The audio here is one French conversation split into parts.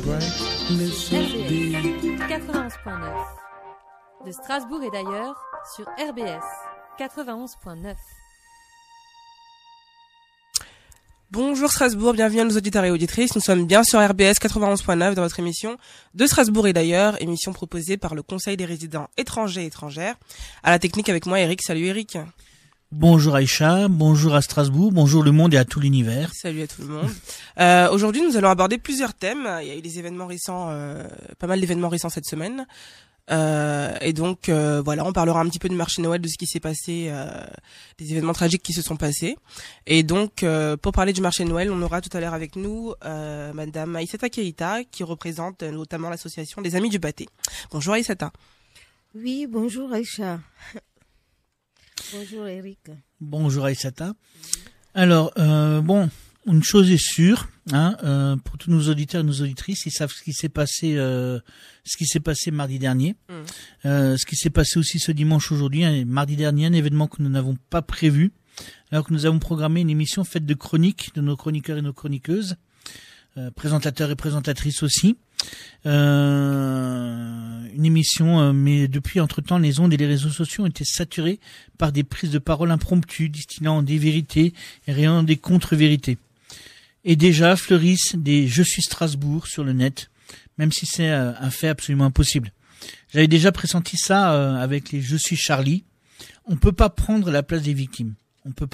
d'ailleurs sur RBS 91.9. De Strasbourg et d'ailleurs sur RBS 91.9. Bonjour Strasbourg, bienvenue à nos auditeurs et auditrices. Nous sommes bien sur RBS 91.9 dans votre émission de Strasbourg et d'ailleurs, émission proposée par le Conseil des résidents étrangers et étrangères. À la technique avec moi Eric. Salut Eric. Bonjour Aïcha, bonjour à Strasbourg, bonjour le monde et à tout l'univers. Salut à tout le monde. Aujourd'hui, nous allons aborder plusieurs thèmes. Il y a eu des événements récents, pas mal d'événements récents cette semaine. Et donc voilà, on parlera un petit peu du marché Noël, de ce qui s'est passé, des événements tragiques qui se sont passés. Et donc pour parler du marché Noël, on aura tout à l'heure avec nous Madame Aïssata Keïta, qui représente notamment l'association des Amis du Pâté. Bonjour Aïssata. Oui, bonjour Aïcha. Bonjour Eric. Bonjour Aïssata. Alors bon, une chose est sûre, pour tous nos auditeurs et nos auditrices, ils savent ce qui s'est passé mardi dernier, ce qui s'est passé aussi ce dimanche aujourd'hui, mardi dernier, un événement que nous n'avons pas prévu, alors que nous avons programmé une émission faite de chroniques de nos chroniqueurs et nos chroniqueuses, présentateurs et présentatrices aussi. Une émission, mais depuis entre-temps, les ondes et les réseaux sociaux ont été saturés par des prises de parole impromptues, distillant des vérités et rayant des contre-vérités. Et déjà fleurissent des « Je suis Strasbourg » sur le net, même si c'est un fait absolument impossible. J'avais déjà pressenti ça avec les « Je suis Charlie ». On peut pas prendre la place des victimes. On peut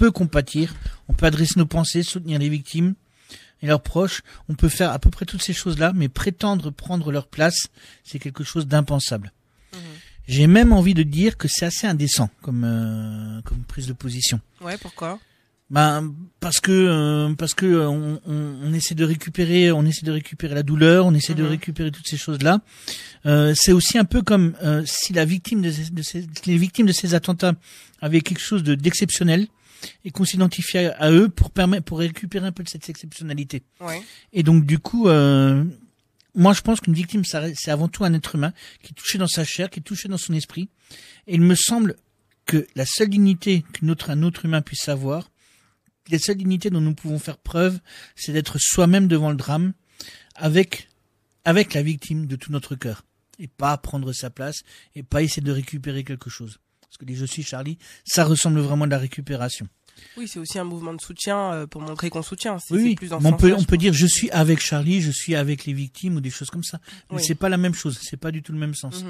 compatir, on peut adresser nos pensées, soutenir les victimes et leurs proches. On peut faire à peu près toutes ces choses-là, mais prétendre prendre leur place, c'est quelque chose d'impensable. J'ai même envie de dire que c'est assez indécent comme prise de position. Ouais, pourquoi ? Parce que on essaie de récupérer la douleur, on essaie de récupérer toutes ces choses-là. C'est aussi un peu comme si les victimes de ces attentats avaient quelque chose d'exceptionnel et qu'on s'identifiait à eux pour récupérer un peu de cette exceptionnalité. Ouais. Et donc du coup, moi je pense qu'une victime c'est avant tout un être humain qui est touché dans sa chair, qui est touché dans son esprit. Et il me semble que la seule dignité qu'un autre humain puisse avoir, la seule dignité dont nous pouvons faire preuve, c'est d'être soi-même devant le drame, avec la victime de tout notre cœur, et pas prendre sa place, et pas essayer de récupérer quelque chose. Parce que les Je suis Charlie, ça ressemble vraiment à de la récupération. Oui, c'est aussi un mouvement de soutien pour montrer qu'on soutient. Oui, plus dans mais on peut dire je suis avec Charlie, je suis avec les victimes ou des choses comme ça. Mais oui. C'est pas la même chose, c'est pas du tout le même sens.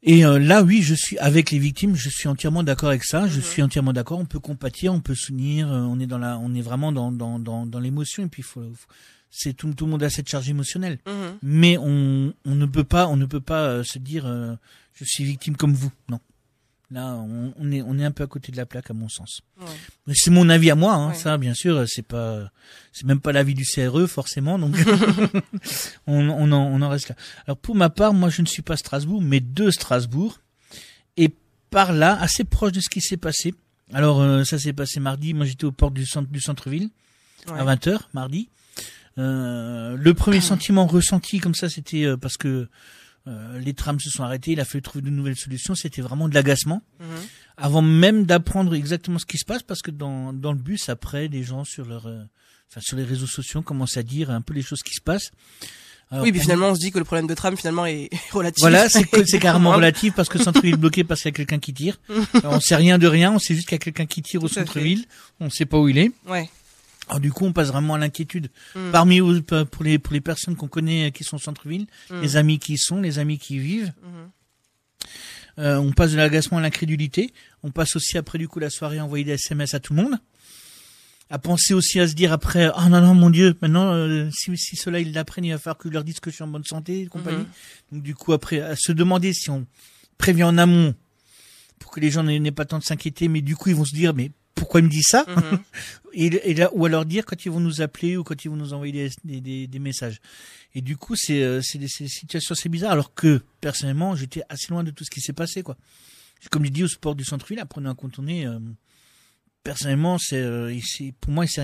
Et là, oui, je suis avec les victimes, je suis entièrement d'accord avec ça, je suis entièrement d'accord, on peut compatir, on peut soutenir, on est vraiment dans l'émotion, et puis c'est tout le monde a cette charge émotionnelle. Mais on ne peut pas se dire je suis victime comme vous. Non. Là, on est un peu à côté de la plaque à mon sens. Ouais. Mais c'est mon avis à moi, ouais. Ça, bien sûr, c'est même pas l'avis du CRE forcément, donc on en reste là. Alors pour ma part, moi je ne suis pas Strasbourg, mais de Strasbourg, et par là, assez proche de ce qui s'est passé. Alors ça s'est passé mardi. Moi j'étais aux portes du centre-ville à 20h mardi. Le premier sentiment ressenti comme ça, c'était parce que les trams se sont arrêtés, il a fallu trouver de nouvelles solutions, c'était vraiment de l'agacement. Avant même d'apprendre exactement ce qui se passe, parce que dans le bus, après, les gens sur les réseaux sociaux commencent à dire un peu les choses qui se passent. Alors, oui, mais finalement, on se dit que le problème de tram, finalement, est relatif. Voilà, c'est carrément relatif, parce que le centre-ville est bloqué parce qu'il y a quelqu'un qui tire. Alors, on sait rien de rien, on sait juste qu'il y a quelqu'un qui tire au centre-ville, on sait pas où il est. Ouais. Alors du coup, on passe vraiment à l'inquiétude. Pour les personnes qu'on connaît qui sont au centre-ville, les amis qui y sont, les amis qui y vivent. On passe de l'agacement à l'incrédulité. On passe aussi après du coup la soirée à envoyer des SMS à tout le monde. À penser aussi à se dire après, oh non mon Dieu, maintenant si ceux-là ils l'apprennent, il va falloir que je leur dise que je suis en bonne santé et compagnie. Donc du coup après à se demander si on prévient en amont pour que les gens n'aient pas tant de s'inquiéter, mais du coup ils vont se dire mais pourquoi il me dit ça et là, ou alors dire quand ils vont nous appeler ou quand ils vont nous envoyer des messages. Et du coup, c'est des situations assez bizarres, alors que personnellement, j'étais assez loin de tout ce qui s'est passé, quoi. Comme je dis au sport du centre-ville, après un contourné, personnellement, pour moi, à ce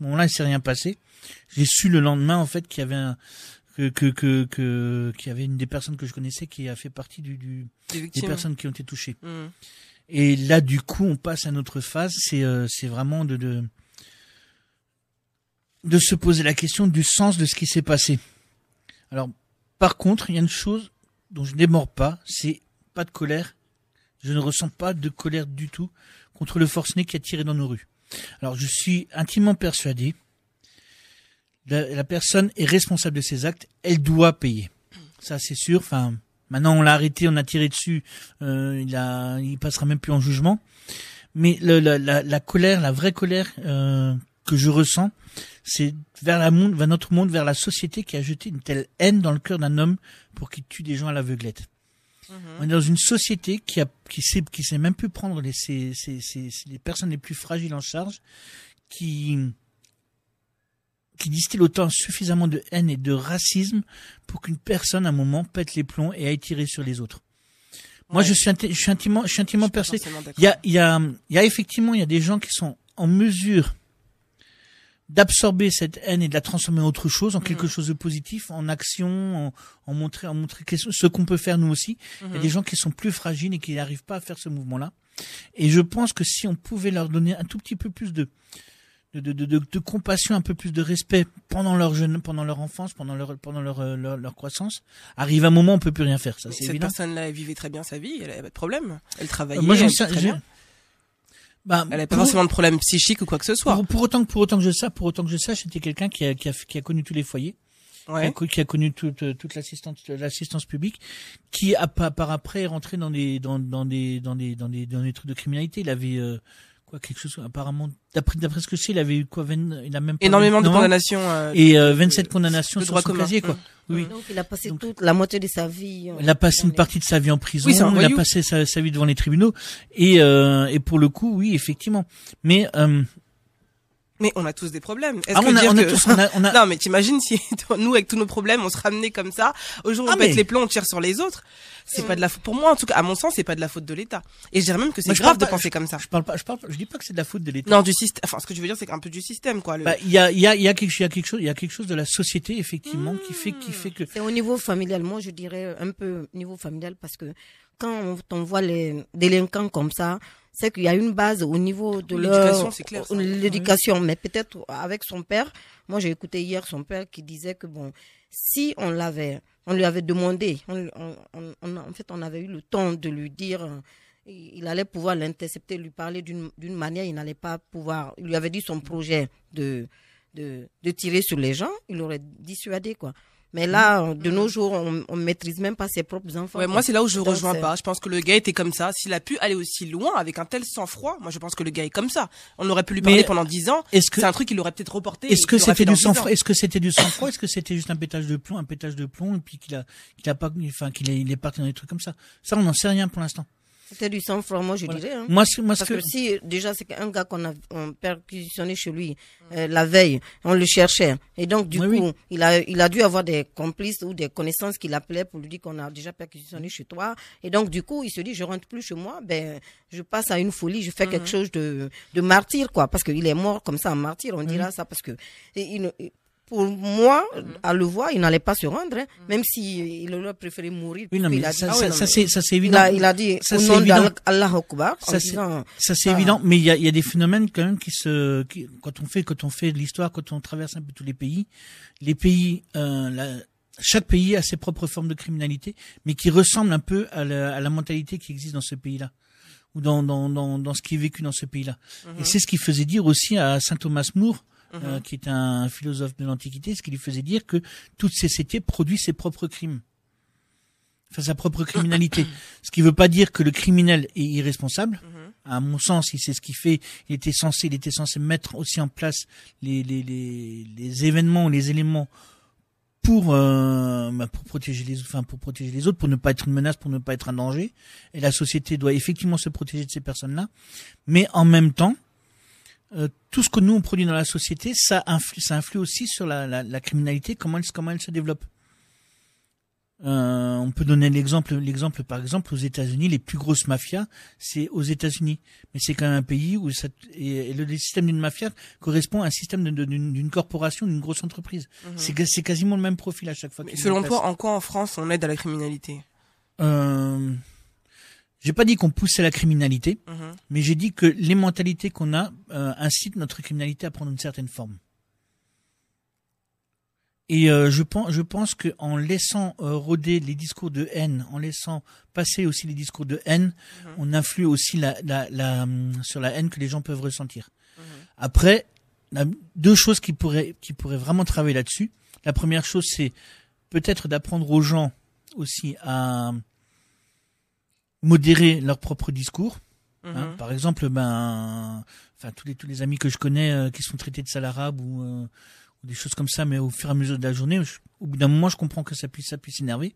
moment-là, il s'est rien passé. J'ai su le lendemain, en fait, qu'il y avait qu'il y avait une des personnes que je connaissais qui a fait partie des personnes qui ont été touchées. Et là, du coup, on passe à notre phase. C'est vraiment de se poser la question du sens de ce qui s'est passé. Alors, par contre, il y a une chose dont je ne démords pas, c'est pas de colère. Je ne ressens pas de colère du tout contre le forcené qui a tiré dans nos rues. Alors, je suis intimement persuadé, la personne est responsable de ses actes, elle doit payer. Ça, c'est sûr. Enfin, maintenant, on l'a arrêté, on a tiré dessus, il passera même plus en jugement. Mais la colère, la vraie colère que je ressens, c'est vers notre monde, vers la société qui a jeté une telle haine dans le cœur d'un homme pour qu'il tue des gens à l'aveuglette. On est dans une société qui sait même plus prendre les personnes les plus fragiles en charge, qui distille autant suffisamment de haine et de racisme pour qu'une personne à un moment pète les plombs et aille tirer sur les autres. Moi, je suis intimement persuadé. Il y a effectivement, il y a des gens qui sont en mesure d'absorber cette haine et de la transformer en autre chose, en quelque chose de positif, en action, en montrer ce qu'on peut faire nous aussi. Il y a des gens qui sont plus fragiles et qui n'arrivent pas à faire ce mouvement-là. Et je pense que si on pouvait leur donner un tout petit peu plus de compassion, un peu plus de respect pendant leur enfance, pendant leur croissance, arrive un moment où on peut plus rien faire. Ça, c'est cette évident. personne-là, elle vivait très bien sa vie, elle avait pas de problème. Elle travaillait. Moi, elle vivait très bien. Elle n'avait pas forcément de problème psychique ou quoi que ce soit. Pour autant que je sache, c'était quelqu'un qui a connu tous les foyers, qui a connu toute l'assistance publique, qui a par après est rentré dans des trucs de criminalité. Il avait quelque chose apparemment d'après ce que c'est, il avait eu il a même pas énormément de condamnations et 27 condamnations sur son casier Oui. Donc il a passé toute la moitié de sa vie. Il a passé une partie de sa vie en prison. Oui, il a passé sa vie devant les tribunaux et pour le coup, oui, effectivement. Mais on a tous des problèmes. Non, mais t'imagines si nous, avec tous nos problèmes, on se ramenait comme ça. Au jour où on pète les plombs, on tire sur les autres. C'est pas de la faute. Pour moi, en tout cas, à mon sens, c'est pas de la faute de l'État. Et je dirais même que c'est grave de penser comme ça. Je dis pas que c'est de la faute de l'État. Non, du système. Enfin, ce que je veux dire, c'est qu'un peu du système, quoi. Il y a quelque chose de la société, effectivement, qui fait que. C'est au niveau familial. Moi, je dirais un peu niveau familial parce que quand on voit les délinquants comme ça, c'est qu'il y a une base au niveau de l'éducation, c'est clair. L'éducation, mais peut-être avec son père. Moi, j'ai écouté hier son père qui disait que bon, si on lui avait demandé, en fait, on avait eu le temps de lui dire, il allait pouvoir l'intercepter, lui parler d'une manière, il n'allait pas pouvoir. Il lui avait dit son projet de tirer sur les gens, il aurait dissuadé, quoi. Mais là, de nos jours, on maîtrise même pas ses propres enfants. Ouais, moi, c'est là où je rejoins pas. Je pense que le gars était comme ça. S'il a pu aller aussi loin avec un tel sang-froid, moi, je pense que le gars est comme ça. On aurait pu lui parler pendant 10 ans. C'est un truc qu'il aurait peut-être reporté. Est-ce que c'était du sang-froid? Est-ce que c'était du sang-froid? Est-ce que c'était juste un pétage de plomb, et puis qu'il est parti dans des trucs comme ça? Ça, on n'en sait rien pour l'instant. C'était du sang-froid, moi je dirais. Hein. Parce que si déjà c'est un gars on perquisitionné chez lui la veille, on le cherchait et donc du coup il a dû avoir des complices ou des connaissances qui l'appelaient pour lui dire qu'on a déjà perquisitionné chez toi et donc du coup il se dit je rentre plus chez moi, je passe à une folie, je fais quelque chose de martyr quoi parce qu'il est mort comme ça en martyr, on dira ça parce que pour moi, à le voir, il n'allait pas se rendre, hein, même si il aurait préféré mourir. Oui, non, mais ça c'est évident. Il a dit au nom d'Allah Akbar. Ça c'est évident, mais il y a des phénomènes quand même quand on fait de l'histoire, quand on traverse un peu tous les pays, chaque pays a ses propres formes de criminalité, mais qui ressemblent un peu à la mentalité qui existe dans ce pays-là, ou dans ce qui est vécu dans ce pays-là. Et c'est ce qui faisait dire aussi à saint Thomas More, qui est un philosophe de l'Antiquité, ce qui lui faisait dire que toute société produit ses propres crimes, enfin sa propre criminalité. Ce qui veut pas dire que le criminel est irresponsable. À mon sens, il sait ce qu'il fait. Il était censé mettre aussi en place les événements, les éléments pour protéger les autres, pour ne pas être une menace, pour ne pas être un danger. Et la société doit effectivement se protéger de ces personnes-là. Mais en même temps, tout ce que nous on produit dans la société, ça influe aussi sur la criminalité, comment elle se développe. On peut donner l'exemple par exemple aux États-Unis, les plus grosses mafias, c'est aux États-Unis, mais c'est quand même un pays où le système d'une mafia correspond à un système d'une corporation, d'une grosse entreprise. C'est quasiment le même profil à chaque fois. Mais selon toi, en quoi en France on aide à la criminalité? J'ai pas dit qu'on poussait la criminalité, mais j'ai dit que les mentalités qu'on a incitent notre criminalité à prendre une certaine forme. Et je pense que en laissant rôder les discours de haine, en laissant passer aussi les discours de haine, on influe aussi sur la haine que les gens peuvent ressentir. Après, deux choses qui pourraient vraiment travailler là-dessus. La première chose, c'est peut-être d'apprendre aux gens aussi à modérer leur propre discours. Hein. Par exemple, tous les amis que je connais qui sont traités de sale arabe ou des choses comme ça, mais au fur et à mesure de la journée, au bout d'un moment, je comprends que ça puisse énerver.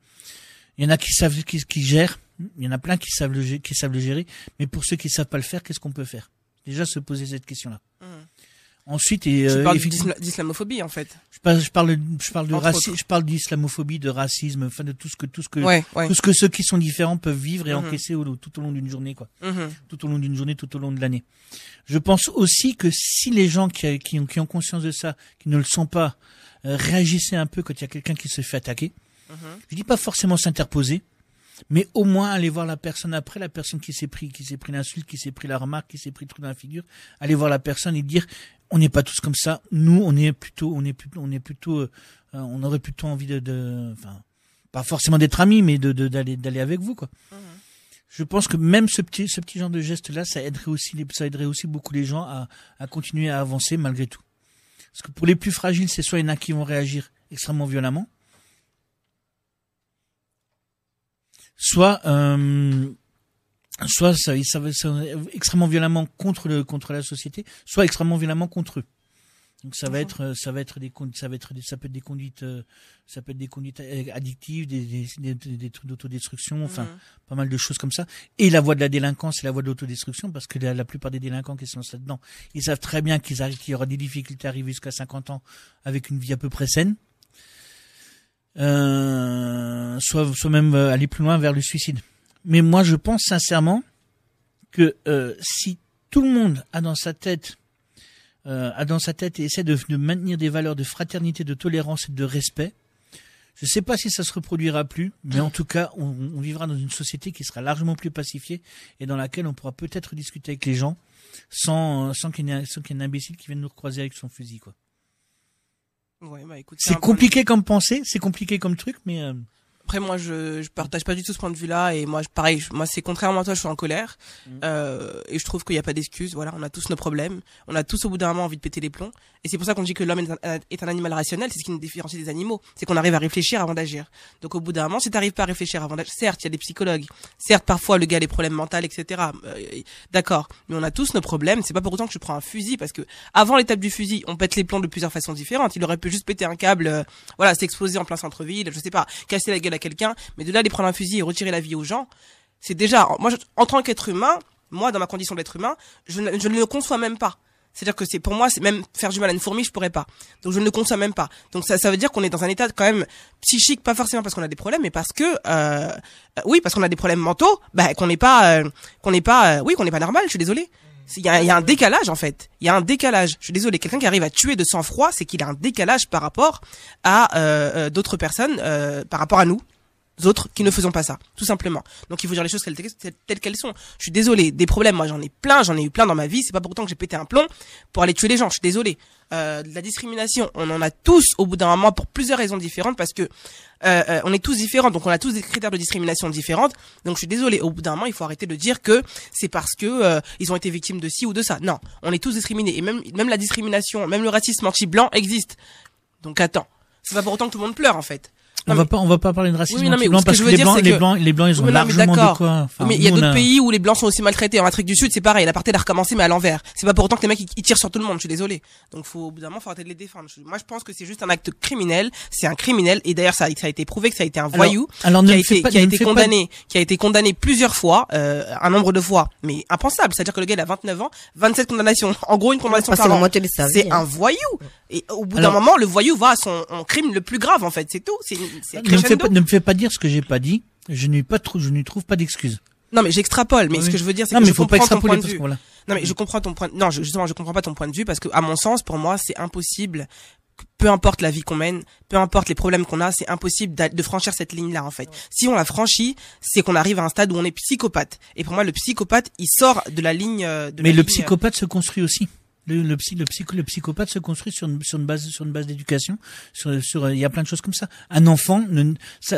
Il y en a qui savent, qui gèrent. Il y en a plein qui savent le gérer. Mais pour ceux qui savent pas le faire, qu'est-ce qu'on peut faire? Déjà, se poser cette question-là. Ensuite, tu parles d'islamophobie, en fait. Je parle de racisme, je parle d'islamophobie, de racisme, enfin, de tout ce que ceux qui sont différents peuvent vivre et encaisser tout au long d'une journée, quoi. Tout au long d'une journée, tout au long de l'année. Je pense aussi que si les gens qui ont conscience de ça, qui ne le sont pas, réagissaient un peu quand il y a quelqu'un qui se fait attaquer. Je dis pas forcément s'interposer, mais au moins aller voir la personne après, la personne qui s'est pris l'insulte, qui s'est pris la remarque, qui s'est pris le truc dans la figure, aller voir la personne et dire, on n'est pas tous comme ça. Nous, on aurait plutôt envie enfin, pas forcément d'être amis, mais d'aller avec vous, quoi. Je pense que même ce petit genre de geste-là, ça aiderait aussi beaucoup les gens à continuer à avancer malgré tout. Parce que pour les plus fragiles, c'est soit il y en a qui vont réagir extrêmement violemment, soit ça va extrêmement violemment contre la société, soit extrêmement violemment contre eux. Donc ça peut être des conduites addictives, des trucs d'autodestruction, enfin pas mal de choses comme ça. Et la voie de la délinquance et la voie de l'autodestruction, parce que la plupart des délinquants qui sont là-dedans, ils savent très bien qu'il y aura des difficultés à arriver jusqu'à 50 ans avec une vie à peu près saine. Soit même aller plus loin vers le suicide. Mais moi, je pense sincèrement que si tout le monde a dans sa tête et essaie de maintenir des valeurs de fraternité, de tolérance et de respect, je ne sais pas si ça se reproduira plus, mais en tout cas, on vivra dans une société qui sera largement plus pacifiée et dans laquelle on pourra peut-être discuter avec les gens sans qu'il y ait un imbécile qui vienne nous recroiser avec son fusil, quoi. Ouais, bah écoute, c'est compliqué comme pensée, c'est compliqué comme truc, mais après moi je partage pas du tout ce point de vue-là et moi pareil, moi c'est contrairement à toi, je suis en colère et je trouve qu'il y a pas d'excuses. Voilà, on a tous nos problèmes, on a tous au bout d'un moment envie de péter les plombs et c'est pour ça qu'on dit que l'homme est un animal rationnel, c'est ce qui nous différencie des animaux, c'est qu'on arrive à réfléchir avant d'agir. Donc au bout d'un moment, si t'arrives pas à réfléchir avant d'agir, certes il y a des psychologues, certes parfois le gars a des problèmes mentaux, etc. D'accord, mais on a tous nos problèmes. C'est pas pour autant que je prends un fusil parce que avant l'étape du fusil, on pète les plombs de plusieurs façons différentes. Il aurait pu juste péter un câble, voilà, s'exploser en plein centre-ville, je sais pas, casser la gueule à quelqu'un, mais de là aller prendre un fusil et retirer la vie aux gens, c'est déjà, moi en tant qu'être humain, moi dans ma condition d'être humain, je ne le conçois même pas. C'est-à-dire que pour moi, c'est même faire du mal à une fourmi, je pourrais pas. Donc je ne le conçois même pas. Donc ça veut dire qu'on est dans un état quand même psychique, pas forcément parce qu'on a des problèmes, mais parce que oui, parce qu'on a des problèmes mentaux, qu'on n'est pas normal, je suis désolé. Il y a un décalage en fait. Il y a un décalage. Je suis désolé. Quelqu'un qui arrive à tuer de sang-froid, c'est qu'il a un décalage par rapport à d'autres personnes, par rapport à nous autres qui ne faisons pas ça, tout simplement. Donc il faut dire les choses telles qu'elles sont. Je suis désolé. Des problèmes, moi j'en ai eu plein dans ma vie. C'est pas pour autant que j'ai pété un plomb pour aller tuer les gens. Je suis désolé. De la discrimination, on en a tous au bout d'un moment pour plusieurs raisons différentes parce que on est tous différents, donc on a tous des critères de discrimination différentes. Donc je suis désolé, au bout d'un moment, il faut arrêter de dire que c'est parce que ils ont été victimes de ci ou de ça. Non, on est tous discriminés et même la discrimination, même le racisme anti-blanc existe. Donc attends, c'est pas pour autant que tout le monde pleure en fait. On va pas parler de racisme anti-blanc parce que les blancs, ils ont largement de quoi. Enfin, mais il y a d'autres pays où les blancs sont aussi maltraités. En Afrique du Sud, c'est pareil. L'apartheid a recommencé, mais à l'envers. C'est pas pour autant que les mecs, ils tirent sur tout le monde. Je suis désolé. Donc, au bout d'un moment, faut arrêter de les défendre. Moi, je pense que c'est juste un acte criminel. C'est un criminel. Et d'ailleurs, ça a été prouvé que ça a été un voyou. Qui a été condamné plusieurs fois, un nombre de fois. Mais impensable. C'est-à-dire que le gars, il a 29 ans, 27 condamnations. En gros, une condamnation par an. C'est un voyou. Et au bout d'un moment, le voyou va à son crime le plus grave, en fait. C'est tout. Ne me fais pas dire ce que j'ai pas dit. Je n'y trouve pas d'excuses. Non, mais j'extrapole. Mais ce que je veux dire, c'est que je comprends ton point de vue. Voilà. Non, mais je comprends ton point. Non, justement, je comprends pas ton point de vue parce que, à mon sens, pour moi, c'est impossible. Peu importe la vie qu'on mène, peu importe les problèmes qu'on a, c'est impossible de franchir cette ligne-là, en fait. Si on la franchit, c'est qu'on arrive à un stade où on est psychopathe. Et pour moi, le psychopathe, il sort de la ligne. Le psychopathe se construit aussi. Le psychopathe se construit sur une base d'éducation. Il y a plein de choses comme ça. Un enfant,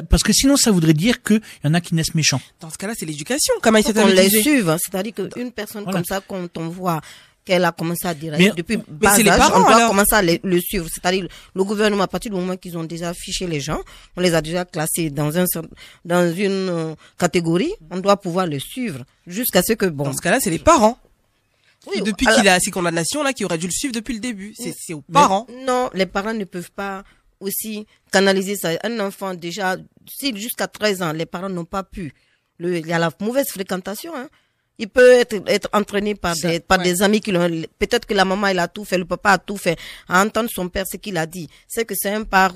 parce que sinon ça voudrait dire que il y en a qui naissent méchants. Dans ce cas-là, c'est l'éducation. Comme Aïssata on le les disait. suive, c'est-à-dire qu'une personne comme ça, quand on voit qu'elle a commencé à dire depuis c'est les parents, on doit alors. commencer à le suivre. C'est-à-dire le gouvernement, à partir du moment qu'ils ont déjà fiché les gens, on les a déjà classés dans une catégorie, on doit pouvoir le suivre jusqu'à ce que Dans ce cas-là, c'est les parents. Oui, Depuis qu'il a ces condamnations-là, qui aurait dû le suivre depuis le début. C'est aux parents. Non, les parents ne peuvent pas aussi canaliser ça. Un enfant déjà, si jusqu'à 13 ans, les parents n'ont pas pu, il y a la mauvaise fréquentation, hein. Il peut être entraîné par des amis qui l'ont, peut-être que la maman, elle a tout fait, le papa a tout fait. À entendre son père, ce qu'il a dit, c'est que c'est un père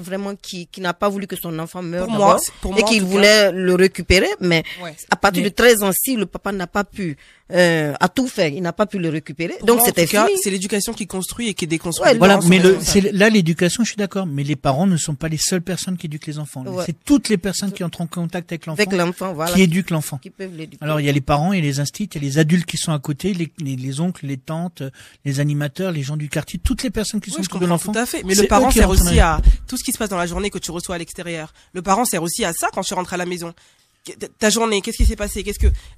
vraiment qui n'a pas voulu que son enfant meure pour moi, et qu'il voulait le récupérer, mais à partir de 13 ans, si le papa n'a pas pu, a tout fait, il n'a pas pu le récupérer. Donc c'était fini. C'est l'éducation qui construit et qui déconstruit. Voilà, mais là, l'éducation, je suis d'accord, mais les parents ne sont pas les seules personnes qui éduquent les enfants. Ouais. C'est toutes les personnes qui entrent en contact avec l'enfant, voilà, qui éduquent l'enfant. Qui peuvent l'éduquer. Alors, il y a les parents et les instituts, il y a les adultes qui sont à côté, les oncles, les tantes, les animateurs, les gens du quartier, toutes les personnes qui sont autour de l'enfant. Tout à fait. Mais le parent sert aussi à tout ce qui se passe dans la journée que tu reçois à l'extérieur. Le parent sert aussi à ça quand tu rentres à la maison. Ta journée, qu'est-ce qui s'est passé?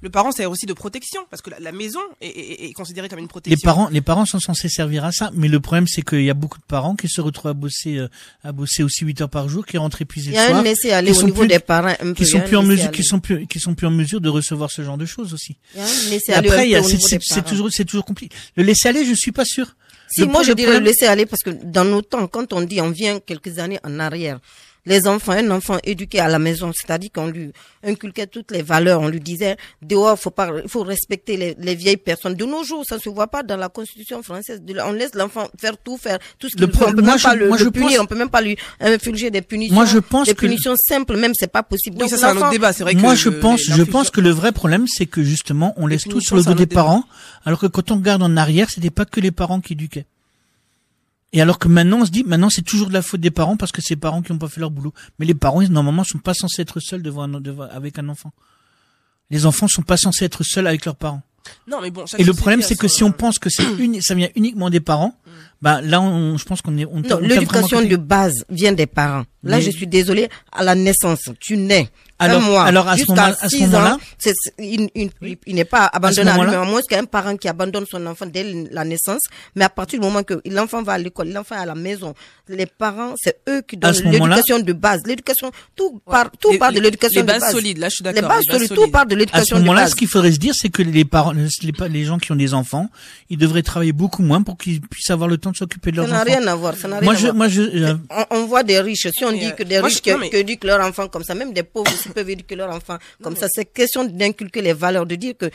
Le parent sert aussi de protection, parce que la maison est considérée comme une protection. Les parents sont censés servir à ça, mais le problème c'est qu'il y a beaucoup de parents qui se retrouvent à bosser aussi 8 heures par jour, qui rentrent épuisés le soir. Il y a un laisser-aller au niveau des parents, qui sont plus en mesure de recevoir ce genre de choses aussi. Après, c'est toujours compliqué. Le laisser-aller, je suis pas sûr. Si, moi je dirais le laisser-aller, parce que dans nos temps, quand on vient quelques années en arrière, un enfant éduqué à la maison, c'est-à-dire qu'on lui inculquait toutes les valeurs, on lui disait dehors, il faut respecter les vieilles personnes. De nos jours, ça se voit pas dans la Constitution française. On laisse l'enfant faire tout ce qu'il veut. On peut même pas le punir, on peut même pas lui infliger des punitions. Moi, je pense des punitions simples, même c'est pas possible. Oui, ça c'est un autre débat. C'est vrai que moi, je pense que le vrai problème, c'est que justement, on laisse tout sur le dos des parents, alors que quand on regarde en arrière, c'était pas que les parents qui éduquaient. Et alors que maintenant, on se dit, c'est toujours de la faute des parents parce que c'est les parents qui n'ont pas fait leur boulot. Mais les parents, normalement, sont pas censés être seuls avec un enfant. Les enfants sont pas censés être seuls avec leurs parents. Non, mais bon. Et le problème, c'est que si on pense que ça vient uniquement des parents, là, je pense qu'on est, non, l'éducation de base vient des parents. Là, je suis désolée, à la naissance, tu nais. Alors à ce moment-là, il n'est pas abandonné à moins qu'un parent qui abandonne son enfant dès la naissance, mais à partir du moment que l'enfant va à l'école, l'enfant est à la maison, les parents, c'est eux qui donnent l'éducation de base. L'éducation, tout part de l'éducation de base. Les bases solides, là, je suis d'accord. Les bases solides, tout part de l'éducation de base. À ce moment-là, ce qu'il faudrait se dire, c'est que les parents, les gens qui ont des enfants, ils devraient travailler beaucoup moins pour qu'ils puissent avoir le temps de s'occuper de leurs enfants. Ça n'a rien à voir, on voit des riches, si on dit que des riches qui éduquent leurs enfants comme ça, même des pauvres aussi peuvent éduquer leurs enfants comme ça. C'est question d'inculquer les valeurs, de dire que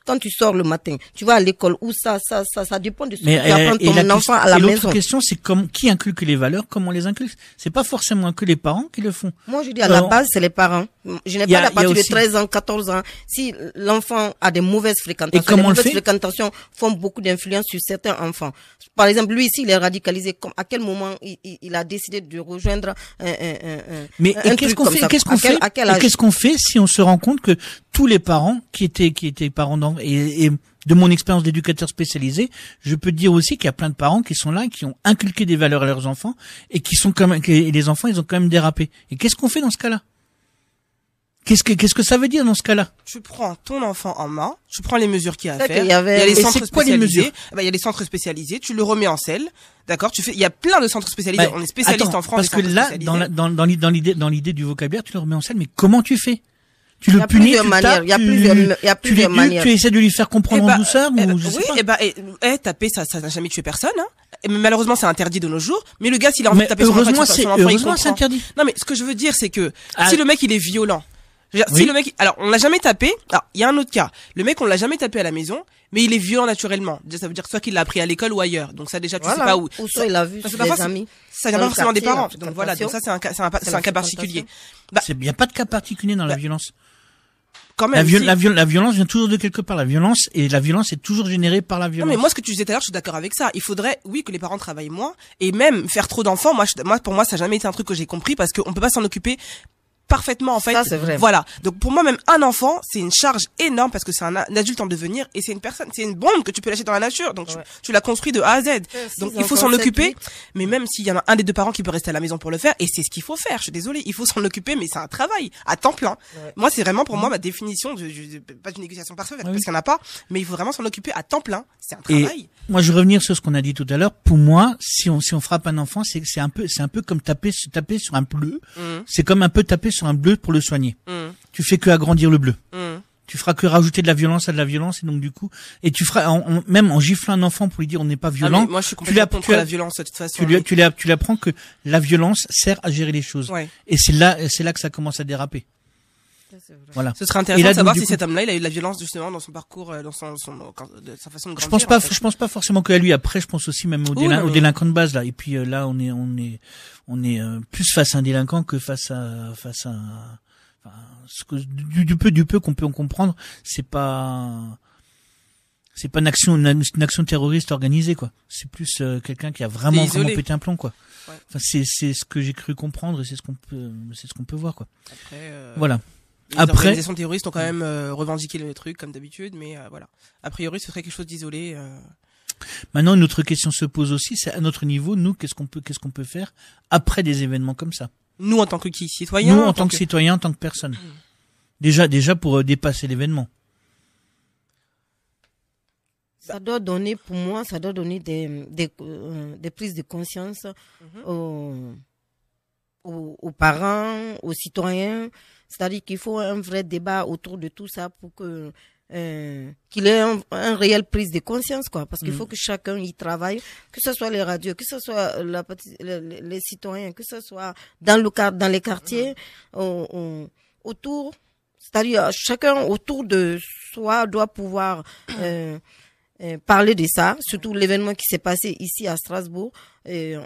quand tu sors le matin, tu vas à l'école, où ça dépend de ce que tu apprends ton enfant à la maison. L'autre question, c'est qui inculque les valeurs, comment on les inculque. C'est pas forcément que les parents qui le font. Moi, je dis à la base, c'est les parents. Je n'ai pas à partir de 13 ans, 14 ans. Si l'enfant a des mauvaises fréquentations, les mauvaises fréquentations font beaucoup d'influence sur certains enfants. Par exemple, lui ici, il est radicalisé. À quel moment il a décidé de rejoindre mais qu'est-ce qu'on fait si on se rend compte que tous les parents qui étaient parents d'enfants, et de mon expérience d'éducateur spécialisé, je peux dire aussi qu'il y a plein de parents qui sont là, qui ont inculqué des valeurs à leurs enfants et et les enfants, ils ont quand même dérapé. Et qu'est-ce qu'on fait dans ce cas-là? Qu'est-ce que ça veut dire dans ce cas-là? Tu prends ton enfant en main, tu prends les mesures qu'il y a à faire. Il y a les centres spécialisés. Il y a les centres spécialisés, tu le remets en selle. D'accord, il y a plein de centres spécialisés. On est spécialiste en France. Parce que là, dans l'idée du vocabulaire, tu le remets en selle, mais comment tu fais? Tu le punis, il y a plusieurs manières. Tu essaies de lui faire comprendre en douceur ou je sais pas. Taper, ça n'a jamais tué personne, hein. Mais malheureusement, c'est interdit de nos jours. Mais le gars, s'il a envie de taper son enfant, heureusement, c'est interdit. Non, mais ce que je veux dire, c'est que si le mec, il est violent, si le mec, alors, on l'a jamais tapé. Alors, il y a un autre cas. Le mec, on l'a jamais tapé à la maison, mais il est violent naturellement. Ça veut dire soit qu'il l'a appris à l'école ou ailleurs. Donc ça, déjà, tu sais pas où. Ou soit il a vu ses amis. Ça vient pas forcément des parents. Donc voilà. Donc ça, c'est un cas particulier. Il n'y a pas de cas particulier dans la violence. Quand même, la violence vient toujours de quelque part. La violence est toujours générée par la violence. Non, mais moi, ce que tu disais tout à l'heure, je suis d'accord avec ça. Il faudrait, oui, que les parents travaillent moins et même faire trop d'enfants. Pour moi, ça n'a jamais été un truc que j'ai compris parce qu'on peut pas s'en occuper parfaitement en fait. Ça, c'est vrai. Voilà. Donc pour moi même un enfant, c'est une charge énorme parce que c'est un adulte en devenir et c'est une personne, c'est une bombe que tu peux lâcher dans la nature. Donc tu l'as construit de A à Z. Donc il faut s'en occuper. Mais même s'il y en a un des deux parents qui peut rester à la maison pour le faire, et c'est ce qu'il faut faire. Je suis désolée, il faut s'en occuper, mais c'est un travail à temps plein. Moi c'est vraiment pour moi ma définition pas d'une négociation parfaite parce qu'il n'y en a pas, mais il faut vraiment s'en occuper à temps plein. C'est un travail. Et moi je veux revenir sur ce qu'on a dit tout à l'heure. Pour moi, si on frappe un enfant, c'est un peu comme taper sur un bleu. C'est comme un peu taper sur un bleu pour le soigner. Tu fais que agrandir le bleu. Tu feras que rajouter de la violence à de la violence, et donc du coup, et tu feras même en giflant un enfant pour lui dire on n'est pas violent. Moi je suis complètement contre la violence de toute façon. Tu l'apprends que la violence sert à gérer les choses. Et c'est là que ça commence à déraper. Voilà. Ce serait intéressant de savoir si cet homme-là, il a eu de la violence justement dans son parcours, dans sa façon de grandir. Je pense pas forcément que à lui. Après, je pense aussi même aux délinquants de base là. Et puis là, on est plus face à un délinquant que face à ce que du peu qu'on peut en comprendre, c'est pas une action terroriste organisée quoi. C'est plus quelqu'un qui a vraiment pété un plomb quoi. Enfin c'est ce que j'ai cru comprendre et c'est ce qu'on peut voir quoi. Après voilà. Les organisations terroristes ont quand même revendiqué le truc comme d'habitude, mais voilà. A priori, ce serait quelque chose d'isolé. Maintenant, une autre question se pose aussi, c'est à notre niveau, nous, qu'est-ce qu'on peut faire après des événements comme ça? Nous, en tant que citoyens? Nous, en tant que citoyens, en tant que personne. Déjà pour dépasser l'événement. Ça doit donner, pour moi, des prises de conscience aux parents, aux citoyens. C'est-à-dire qu'il faut un vrai débat autour de tout ça pour que qu'il ait un réel prise de conscience quoi, parce qu'il faut que chacun y travaille, que ce soit les radios, que ce soit les citoyens, que ce soit dans les quartiers autour, c'est-à-dire chacun autour de soi doit pouvoir parler de ça, surtout l'événement qui s'est passé ici à Strasbourg.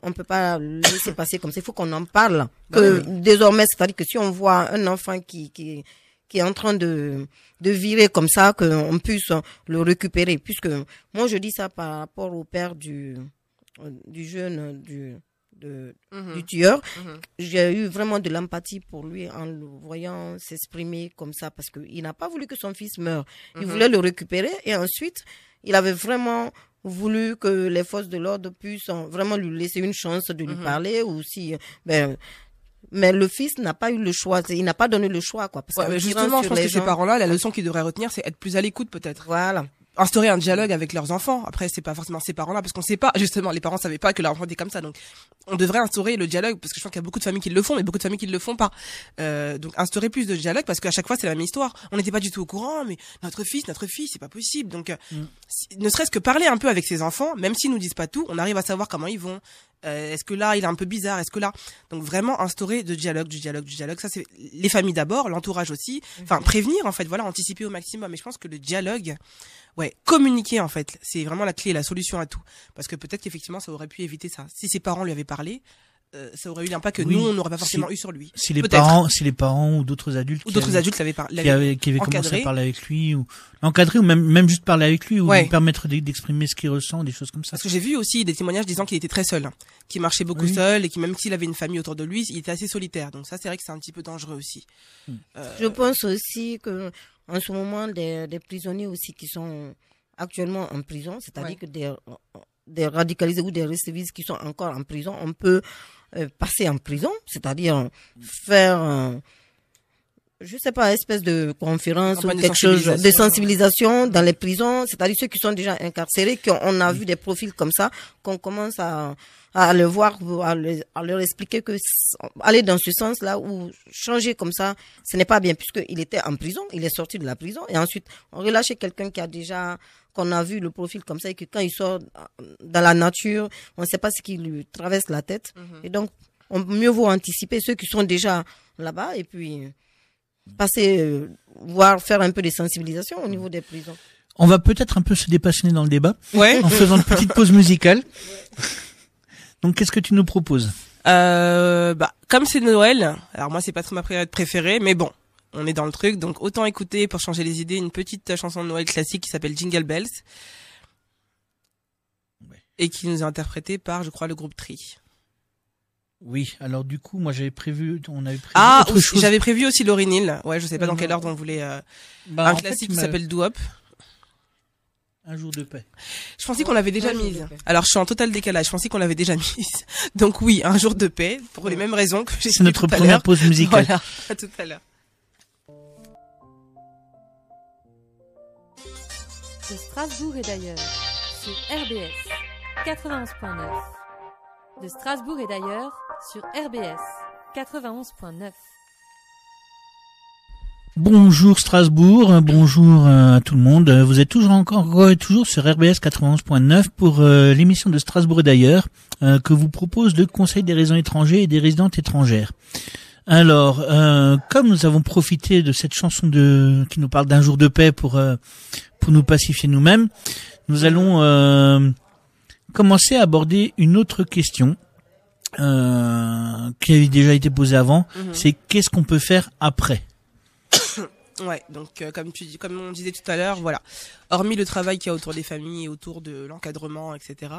On peut pas le laisser passer comme ça. Il faut qu'on en parle. Désormais, c'est-à-dire que si on voit un enfant qui est en train de virer comme ça, qu'on puisse le récupérer. Puisque moi, je dis ça par rapport au père du jeune, du tueur. J'ai eu vraiment de l'empathie pour lui en le voyant s'exprimer comme ça, parce qu'il n'a pas voulu que son fils meure. Il voulait le récupérer et ensuite, il avait vraiment voulu que les forces de l'ordre puissent vraiment lui laisser une chance de lui parler, ou si mais le fils n'a pas eu le choix, il n'a pas donné le choix quoi, parce que justement je pense que ces parents-là, la leçon qu'ils devraient retenir, c'est être plus à l'écoute peut-être. Voilà. Instaurer un dialogue avec leurs enfants. Après, c'est pas forcément ces parents-là, parce qu'on sait pas, justement, les parents savaient pas que leur enfant était comme ça. Donc, on devrait instaurer le dialogue, parce que je pense qu'il y a beaucoup de familles qui le font, mais beaucoup de familles qui le font pas. Donc, instaurer plus de dialogue, parce qu'à chaque fois, c'est la même histoire. On n'était pas du tout au courant, mais notre fils, c'est pas possible. Donc, ne serait-ce que parler un peu avec ses enfants, même s'ils nous disent pas tout, on arrive à savoir comment ils vont. Est-ce que là, il est un peu bizarre? Est-ce que là, donc vraiment instaurer du dialogue. Ça, c'est les familles d'abord, l'entourage aussi. Enfin, prévenir, en fait, voilà, anticiper au maximum. Mais je pense que le dialogue, communiquer, en fait, c'est vraiment la clé, la solution à tout. Parce que peut-être qu'effectivement, ça aurait pu éviter ça. Si ses parents lui avaient parlé, ça aurait eu l'impact que nous, on n'aurait pas forcément eu sur lui. Si les parents ou d'autres adultes qui avaient commencé à parler avec lui, ou l'encadrer, ou même juste parler avec lui, ou lui permettre d'exprimer ce qu'il ressent, des choses comme ça. Parce que j'ai vu aussi des témoignages disant qu'il était très seul, qu'il marchait beaucoup seul, et que même s'il avait une famille autour de lui, il était assez solitaire. Donc ça, c'est vrai que c'est un petit peu dangereux aussi. Je pense aussi que en ce moment, des prisonniers aussi qui sont actuellement en prison, c'est-à-dire que des radicalisés ou des récidivistes qui sont encore en prison, on peut passer en prison, c'est-à-dire faire, je sais pas, espèce de conférence ou quelque chose de sensibilisation dans les prisons, c'est-à-dire ceux qui sont déjà incarcérés, qu'on a vu des profils comme ça, qu'on commence à le voir, à leur expliquer que aller dans ce sens-là ou changer comme ça, ce n'est pas bien, puisqu'il était en prison, il est sorti de la prison, et ensuite on relâche quelqu'un qu'on a vu le profil comme ça, et que quand il sort dans la nature, on ne sait pas ce qui lui traverse la tête. Et donc, mieux vaut anticiper ceux qui sont déjà là-bas, et puis passer, faire un peu de sensibilisation au niveau des prisons. On va peut-être un peu se dépassionner dans le débat, en faisant une petite pause musicale. Donc, qu'est-ce que tu nous proposes? Comme c'est Noël, alors moi, c'est pas trop ma période préférée, mais bon, on est dans le truc, donc autant écouter, pour changer les idées, une petite chanson de Noël classique qui s'appelle Jingle Bells, et qui nous est interprétée par, je crois, le groupe Tri. Oui, alors du coup, moi on avait prévu autre chose. J'avais prévu aussi Lauryn Hill. Ouais, je sais pas dans quel ordre on voulait un classique qui s'appelle Do Up. Un jour de paix. Je pensais qu'on l'avait déjà mise. Alors je suis en total décalage, je pensais qu'on l'avait déjà mise. Donc oui, un jour de paix pour les mêmes raisons que j'ai dit tout à l'heure. C'est notre première pause musicale. Voilà, à tout à l'heure. De Strasbourg et d'ailleurs, sur RBS 91.9. De Strasbourg et d'ailleurs, sur RBS 91.9. Bonjour Strasbourg, bonjour à tout le monde. Vous êtes toujours sur RBS 91.9 pour l'émission de Strasbourg et d'ailleurs que vous propose le Conseil des résidents étrangers et des résidentes étrangères. Alors, comme nous avons profité de cette chanson qui nous parle d'un jour de paix pour nous pacifier nous-mêmes, nous allons commencer à aborder une autre question qui avait déjà été posée avant. C'est qu'est-ce qu'on peut faire après? Ouais, donc comme on disait tout à l'heure, voilà. Hormis le travail qu'il y a autour des familles et autour de l'encadrement, etc.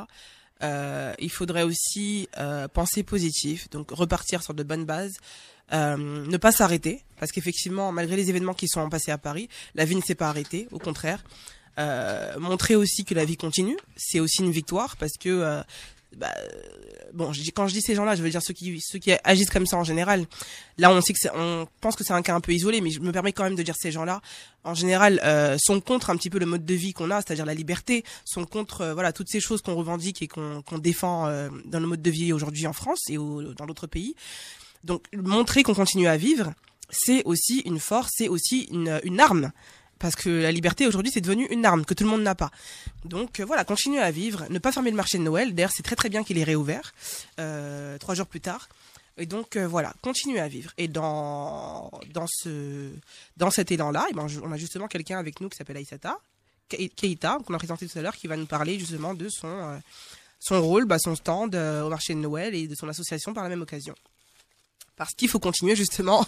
Il faudrait aussi penser positif, donc repartir sur de bonnes bases, ne pas s'arrêter, parce qu'effectivement, malgré les événements qui sont passés à Paris, la vie ne s'est pas arrêtée, au contraire. Montrer aussi que la vie continue, c'est aussi une victoire, parce que quand je dis ces gens-là, je veux dire ceux qui agissent comme ça en général. Là, on pense que c'est un cas un peu isolé, mais je me permets quand même de dire ces gens-là, en général, sont contre un petit peu le mode de vie qu'on a, c'est-à-dire la liberté, sont contre toutes ces choses qu'on revendique et qu'on défend dans le mode de vie aujourd'hui en France et dans d'autres pays. Donc, montrer qu'on continue à vivre, c'est aussi une force, c'est aussi une arme. Parce que la liberté aujourd'hui c'est devenu une arme que tout le monde n'a pas. Donc voilà, continuer à vivre, ne pas fermer le marché de Noël. D'ailleurs c'est très très bien qu'il est réouvert 3 jours plus tard. Et donc voilà, continuer à vivre. Et dans cet élan-là, on a justement quelqu'un avec nous qui s'appelle Aïssata Keïta, qu'on a présenté tout à l'heure, qui va nous parler justement de son rôle, son stand au marché de Noël et de son association par la même occasion. Parce qu'il faut continuer justement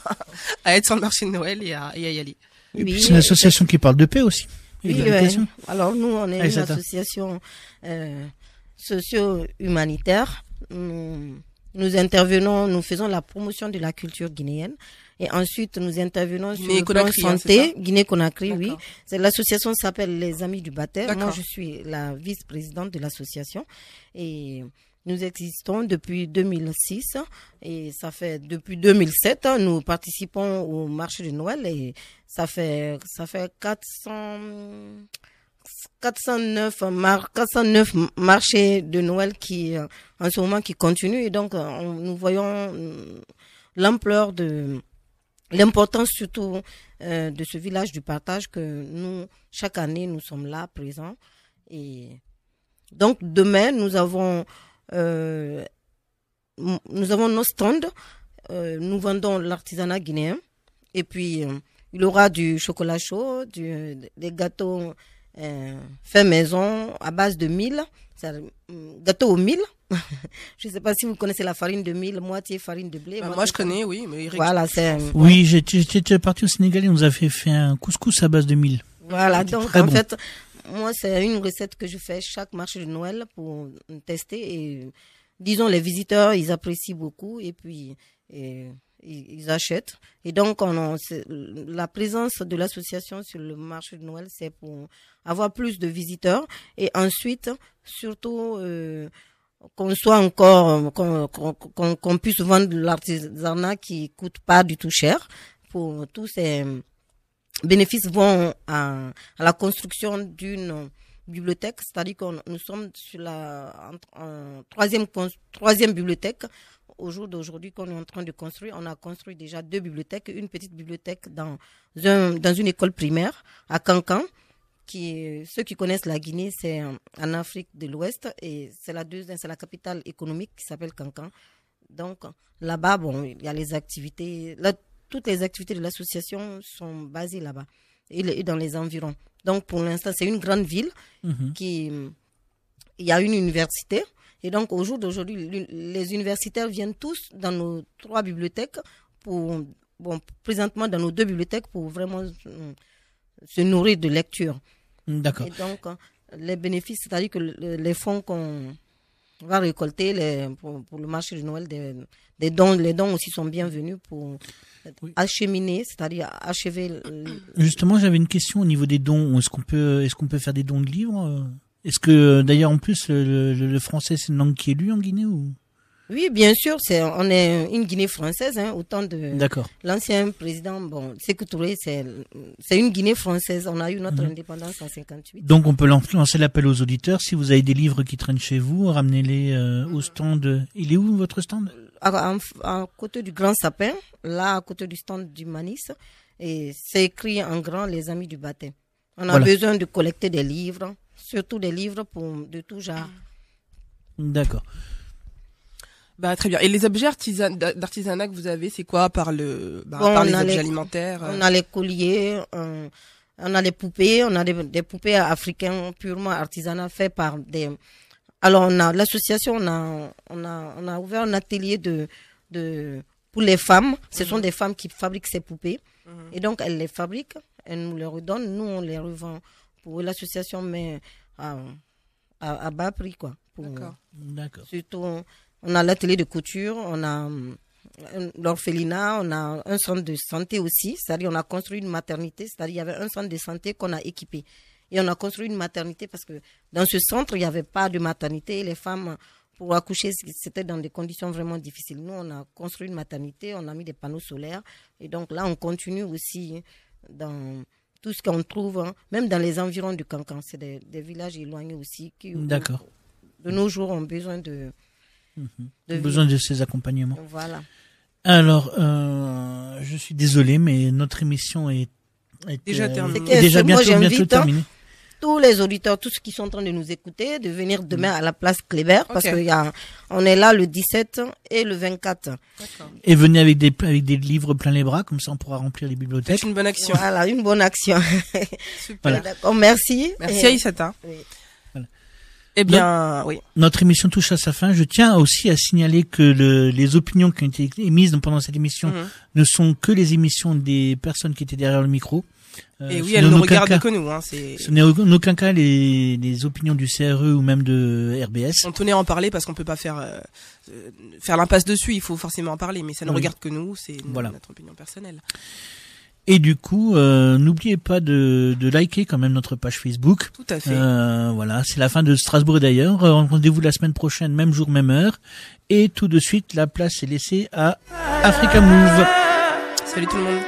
à être sur le marché de Noël et à y aller. Et puis c'est une association qui parle de paix aussi. Oui, alors nous, on est une association socio-humanitaire. Nous intervenons, nous faisons la promotion de la culture guinéenne. Et ensuite, nous intervenons sur le plan santé, Guinée-Conakry, oui. L'association s'appelle Les Amis du Baptême. Moi, je suis la vice-présidente de l'association. Et nous existons depuis 2006 et ça fait depuis 2007 nous participons au marché de Noël et ça fait 409 marchés de Noël qui en ce moment qui continuent et donc nous voyons l'importance surtout de ce village du partage que nous chaque année nous sommes là présents et donc demain nous avons nos stands, nous vendons l'artisanat guinéen et puis il y aura du chocolat chaud, des gâteaux faits maison à base de mil, gâteau au mil. Je ne sais pas si vous connaissez la farine de mil, moitié farine de blé. Moi je connais, oui. Mais voilà, oui, j'étais parti au Sénégal et on nous a fait un couscous à base de mil. Voilà, donc en fait, moi, c'est une recette que je fais chaque marché de Noël pour tester et disons les visiteurs, ils apprécient beaucoup et puis ils achètent. Et donc, la présence de l'association sur le marché de Noël, c'est pour avoir plus de visiteurs et ensuite, surtout, qu'on soit encore, qu'on puisse vendre de l'artisanat qui coûte pas du tout cher pour tous ces bénéfices vont à la construction d'une bibliothèque, c'est-à-dire que nous sommes sur la troisième bibliothèque au jour d'aujourd'hui qu'on est en train de construire. On a construit déjà 2 bibliothèques, une petite bibliothèque dans une école primaire à Kankan. Ceux qui connaissent la Guinée, c'est en Afrique de l'Ouest et c'est la capitale économique qui s'appelle Kankan. Donc là-bas, il y a les activités. Toutes les activités de l'association sont basées là-bas et dans les environs. Donc, pour l'instant, c'est une grande ville il y a une université. Et donc, au jour d'aujourd'hui, les universitaires viennent tous dans nos 3 bibliothèques présentement dans nos 2 bibliothèques pour vraiment se nourrir de lecture. D'accord. Et donc, les bénéfices, c'est-à-dire que les fonds On va récolter pour le marché de Noël des dons. Les dons aussi sont bienvenus pour acheminer, c'est-à-dire achever. Justement, j'avais une question au niveau des dons. Est-ce qu'on peut faire des dons de livres? Est-ce que, d'ailleurs, en plus, le français, c'est une langue qui est lue en Guinée ou? Oui, bien sûr, on est une Guinée française, autant de D'accord. L'ancien président, Sékou Touré, c'est une Guinée française. On a eu notre indépendance en 58. Donc, on peut lancer l'appel aux auditeurs. Si vous avez des livres qui traînent chez vous, ramenez-les au stand. Il est où votre stand? À côté du Grand Sapin, là, à côté du stand du Manis. Et c'est écrit en grand, les amis du baptême. On a besoin de collecter des livres, surtout des livres de tout genre. D'accord. Très bien. Et les objets d'artisanat que vous avez, c'est quoi par les objets alimentaires? On a les colliers, on a les poupées, on a des poupées africaines purement artisanales faites par des. Alors on a l'association, on a ouvert un atelier pour les femmes. Ce sont des femmes qui fabriquent ces poupées et donc elles les fabriquent, elles nous les redonnent, nous on les revend pour l'association, mais à bas prix quoi. D'accord. Surtout. On a l'atelier de couture, on a l'orphelinat, on a un centre de santé aussi, c'est-à-dire on a construit une maternité, c'est-à-dire il y avait un centre de santé qu'on a équipé. Et on a construit une maternité parce que dans ce centre, il n'y avait pas de maternité et les femmes, pour accoucher, c'était dans des conditions vraiment difficiles. Nous, on a construit une maternité, on a mis des panneaux solaires et donc là, on continue aussi dans tout ce qu'on trouve, même dans les environs du Cancan. C'est des villages éloignés aussi qui, d'accord, de nos jours, ont besoin besoin de ces accompagnements. Voilà. Alors, je suis désolé, mais notre émission est déjà terminée. Déjà bientôt terminée. Tous les auditeurs, tous ceux qui sont en train de nous écouter, de venir demain à la place Kléber, parce on est là le 17 et le 24. D'accord. Et venez avec des livres plein les bras, comme ça on pourra remplir les bibliothèques. C'est une bonne action. Voilà, une bonne action. Super. Voilà. D'accord, merci. Merci Aïssata. Oui. Eh bien, oui. Notre émission touche à sa fin. Je tiens aussi à signaler que les opinions qui ont été émises pendant cette émission ne sont que les émissions des personnes qui étaient derrière le micro. Et oui, elles ne regardent que nous. Ce n'est en aucun cas les opinions du CRE ou même de RBS. On tenait à en parler parce qu'on peut pas faire l'impasse dessus. Il faut forcément en parler, mais ça ne regarde que nous. C'est notre opinion personnelle. Et du coup, n'oubliez pas de liker quand même notre page Facebook. Tout à fait. Voilà, c'est la fin de Strasbourg et d'ailleurs. Rendez-vous la semaine prochaine, même jour, même heure. Et tout de suite, la place est laissée à Africa Move. Salut tout le monde.